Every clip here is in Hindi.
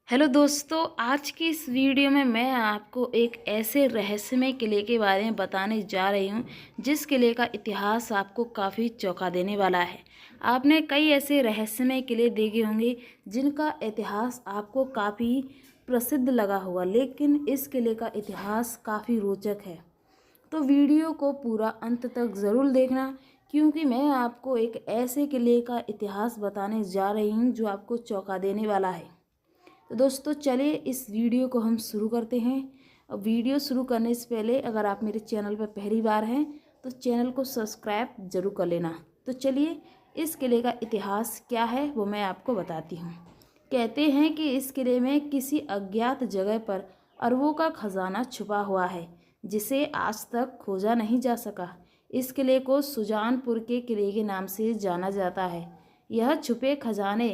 हेलो दोस्तों, आज की इस वीडियो में मैं आपको एक ऐसे रहस्यमय किले के बारे में बताने जा रही हूँ जिस किले का इतिहास आपको काफ़ी चौंका देने वाला है। आपने कई ऐसे रहस्यमय किले देखे होंगे जिनका इतिहास आपको काफ़ी प्रसिद्ध लगा होगा, लेकिन इस किले का इतिहास काफ़ी रोचक है। तो वीडियो को पूरा अंत तक ज़रूर देखना, क्योंकि मैं आपको एक ऐसे किले का इतिहास बताने जा रही हूँ जो आपको चौंका देने वाला है। तो दोस्तों चलिए इस वीडियो को हम शुरू करते हैं। अब वीडियो शुरू करने से पहले अगर आप मेरे चैनल पर पहली बार हैं तो चैनल को सब्सक्राइब जरूर कर लेना। तो चलिए इस किले का इतिहास क्या है वो मैं आपको बताती हूँ। कहते हैं कि इस किले में किसी अज्ञात जगह पर अरबों का खजाना छुपा हुआ है जिसे आज तक खोजा नहीं जा सका। इस किले को सुजानपुर के किले के नाम से जाना जाता है। यह छुपे खजाने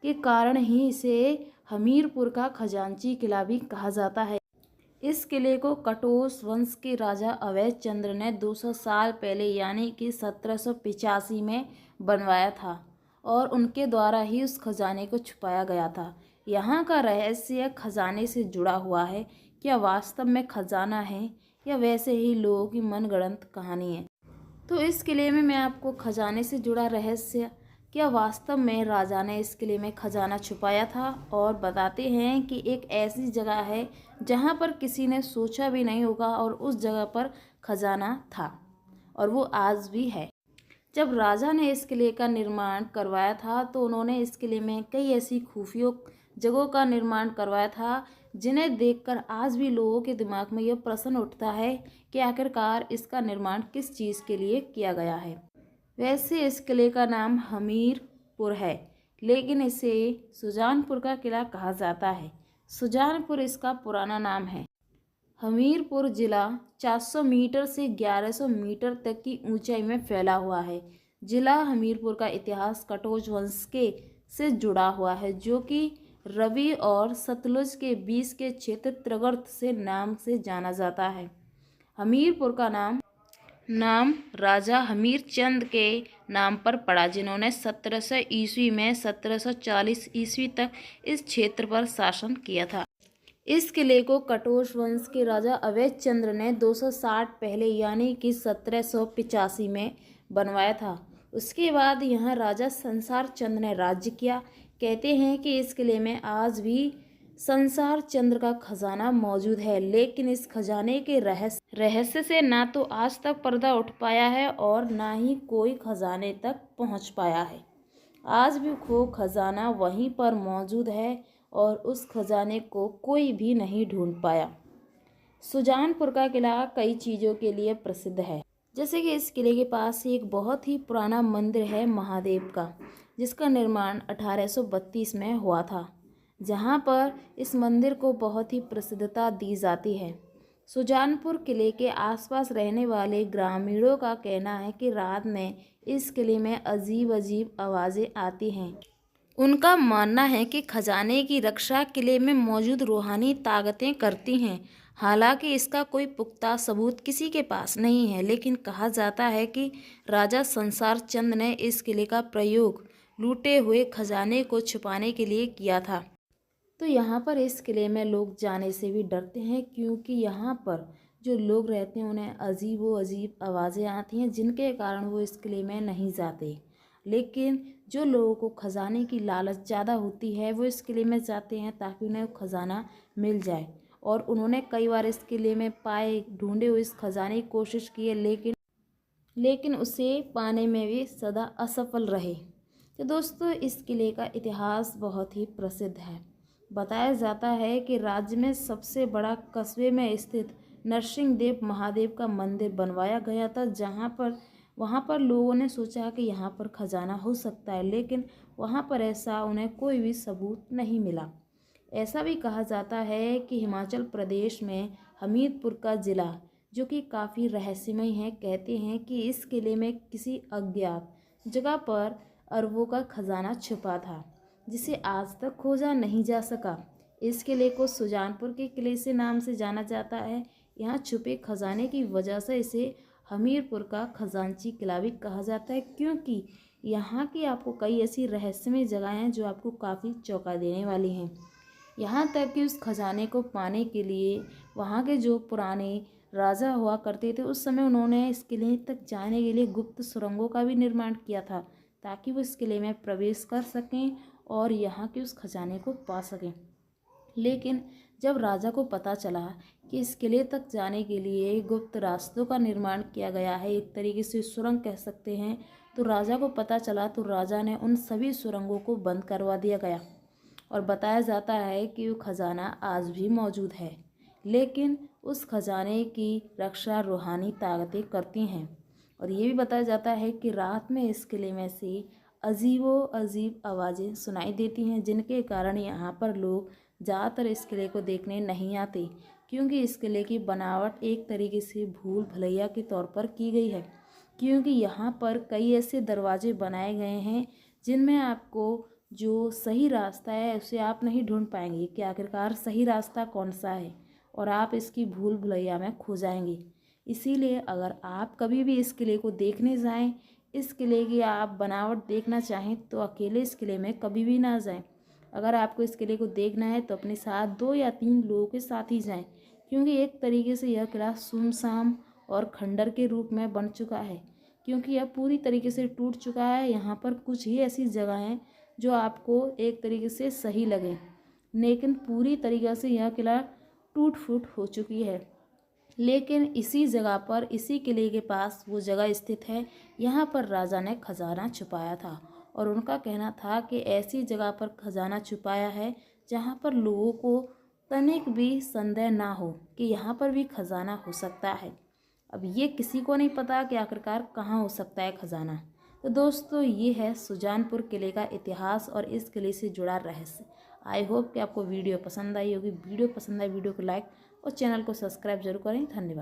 के कारण ही इसे हमीरपुर का खजांची किला भी कहा जाता है। इस किले को कटोच वंश के राजा अवैध चंद्र ने 200 साल पहले यानी कि 1785 में बनवाया था और उनके द्वारा ही उस खजाने को छुपाया गया था। यहाँ का रहस्य खजाने से जुड़ा हुआ है। क्या वास्तव में खजाना है या वैसे ही लोगों की मनगढ़ंत कहानी है? तो इस किले में मैं आपको खजाने से जुड़ा रहस्य, क्या वास्तव में राजा ने इस किले में खजाना छुपाया था, और बताते हैं कि एक ऐसी जगह है जहां पर किसी ने सोचा भी नहीं होगा और उस जगह पर खजाना था और वो आज भी है। जब राजा ने इस किले का निर्माण करवाया था तो उन्होंने इस किले में कई ऐसी खुफिया जगहों का निर्माण करवाया था जिन्हें देखकर आज भी लोगों के दिमाग में यह प्रश्न उठता है कि आखिरकार इसका निर्माण किस चीज़ के लिए किया गया है। वैसे इस किले का नाम हमीरपुर है, लेकिन इसे सुजानपुर का किला कहा जाता है। सुजानपुर इसका पुराना नाम है। हमीरपुर जिला 400 मीटर से 1100 मीटर तक की ऊंचाई में फैला हुआ है। जिला हमीरपुर का इतिहास कटोच वंश के से जुड़ा हुआ है, जो कि रवि और सतलुज के बीच के क्षेत्र त्रिगर्त से नाम से जाना जाता है। हमीरपुर का नाम राजा हमीर चंद के नाम पर पड़ा, जिन्होंने 1700 ईस्वी में 1740 ईस्वी तक इस क्षेत्र पर शासन किया था। इस किले को कटोच वंश के राजा अवैध चंद्र ने 260 पहले यानी कि 1785 में बनवाया था। उसके बाद यहाँ राजा संसार चंद्र ने राज्य किया। कहते हैं कि इस किले में आज भी संसार चंद्र का खजाना मौजूद है, लेकिन इस खजाने के रहस्य से ना तो आज तक पर्दा उठ पाया है और ना ही कोई खजाने तक पहुँच पाया है। आज भी वो खजाना वहीं पर मौजूद है और उस खजाने को कोई भी नहीं ढूंढ पाया। सुजानपुर का किला कई चीज़ों के लिए प्रसिद्ध है, जैसे कि इस किले के पास एक बहुत ही पुराना मंदिर है महादेव का, जिसका निर्माण 1832 में हुआ था, जहां पर इस मंदिर को बहुत ही प्रसिद्धता दी जाती है। सुजानपुर किले के आसपास रहने वाले ग्रामीणों का कहना है कि रात में इस किले में अजीब अजीब आवाज़ें आती हैं। उनका मानना है कि खजाने की रक्षा किले में मौजूद रूहानी ताकतें करती हैं। हालांकि इसका कोई पुख्ता सबूत किसी के पास नहीं है, लेकिन कहा जाता है कि राजा संसार चंद ने इस किले का प्रयोग लूटे हुए खजाने को छुपाने के लिए किया था। तो यहाँ पर इस किले में लोग जाने से भी डरते हैं, क्योंकि यहाँ पर जो लोग रहते हैं उन्हें अजीब व अजीब आवाज़ें आती हैं, जिनके कारण वो इस किले में नहीं जाते। लेकिन जो लोगों को खजाने की लालच ज़्यादा होती है वो इस किले में जाते हैं ताकि उन्हें खजाना मिल जाए, और उन्होंने कई बार इस किले में पाए ढूंढे हुए इस खजाने की कोशिश की है, लेकिन उसे पाने में भी सदा असफल रहे। तो दोस्तों इस किले का इतिहास बहुत ही प्रसिद्ध है। बताया जाता है कि राज्य में सबसे बड़ा कस्बे में स्थित नरसिंह देव महादेव का मंदिर बनवाया गया था, वहाँ पर लोगों ने सोचा कि यहाँ पर खजाना हो सकता है, लेकिन वहाँ पर ऐसा उन्हें कोई भी सबूत नहीं मिला। ऐसा भी कहा जाता है कि हिमाचल प्रदेश में हमीरपुर का ज़िला, जो कि काफ़ी रहस्यमय है, कहते हैं कि इस किले में किसी अज्ञात जगह पर अरबों का खजाना छुपा था जिसे आज तक खोजा नहीं जा सका। इस किले को सुजानपुर के किले से नाम से जाना जाता है। यहाँ छुपे खजाने की वजह से इसे हमीरपुर का खजांची किला भी कहा जाता है, क्योंकि यहाँ की आपको कई ऐसी रहस्यमय जगह हैं जो आपको काफ़ी चौंका देने वाली हैं। यहाँ तक कि उस खजाने को पाने के लिए वहाँ के जो पुराने राजा हुआ करते थे उस समय उन्होंने इस किले तक जाने के लिए गुप्त सुरंगों का भी निर्माण किया था, ताकि वो इस किले में प्रवेश कर सकें और यहाँ के उस खजाने को पा सकें। लेकिन जब राजा को पता चला कि इस किले तक जाने के लिए गुप्त रास्तों का निर्माण किया गया है, एक तरीके से सुरंग कह सकते हैं, तो राजा को पता चला तो राजा ने उन सभी सुरंगों को बंद करवा दिया गया। और बताया जाता है कि वो खजाना आज भी मौजूद है, लेकिन उस खजाने की रक्षा रूहानी ताकतें करती हैं। और ये भी बताया जाता है कि रात में इस किले में से अजीबो अजीब आवाज़ें सुनाई देती हैं, जिनके कारण यहाँ पर लोग ज़्यादातर इस किले को देखने नहीं आते, क्योंकि इस किले की बनावट एक तरीके से भूल भुलैया के तौर पर की गई है। क्योंकि यहाँ पर कई ऐसे दरवाजे बनाए गए हैं जिनमें आपको जो सही रास्ता है उसे आप नहीं ढूंढ पाएंगे कि आखिरकार सही रास्ता कौन सा है, और आप इसकी भूल भुलैया में खो जाएंगे। इसीलिए अगर आप कभी भी इस किले को देखने जाएं, इस किले की आप बनावट देखना चाहें, तो अकेले इस किले में कभी भी ना जाएं। अगर आपको इस किले को देखना है तो अपने साथ 2 या 3 लोगों के साथ ही जाएं, क्योंकि एक तरीके से यह किला सुनसान और खंडर के रूप में बन चुका है, क्योंकि यह पूरी तरीके से टूट चुका है। यहाँ पर कुछ ही ऐसी जगह हैं जो आपको एक तरीके से सही लगे, लेकिन पूरी तरीके से यह किला टूट फूट हो चुकी है। लेकिन इसी जगह पर, इसी किले के पास वो जगह स्थित है, यहाँ पर राजा ने खजाना छुपाया था। और उनका कहना था कि ऐसी जगह पर खजाना छुपाया है जहाँ पर लोगों को तनिक भी संदेह ना हो कि यहाँ पर भी खजाना हो सकता है। अब ये किसी को नहीं पता कि आखिरकार कहाँ हो सकता है खजाना। तो दोस्तों, ये है सुजानपुर किले का इतिहास और इस किले से जुड़ा रहस्य। आई होप कि आपको वीडियो पसंद आई होगी। वीडियो पसंद आई वीडियो को लाइक और चैनल को सब्सक्राइब जरूर करें। धन्यवाद।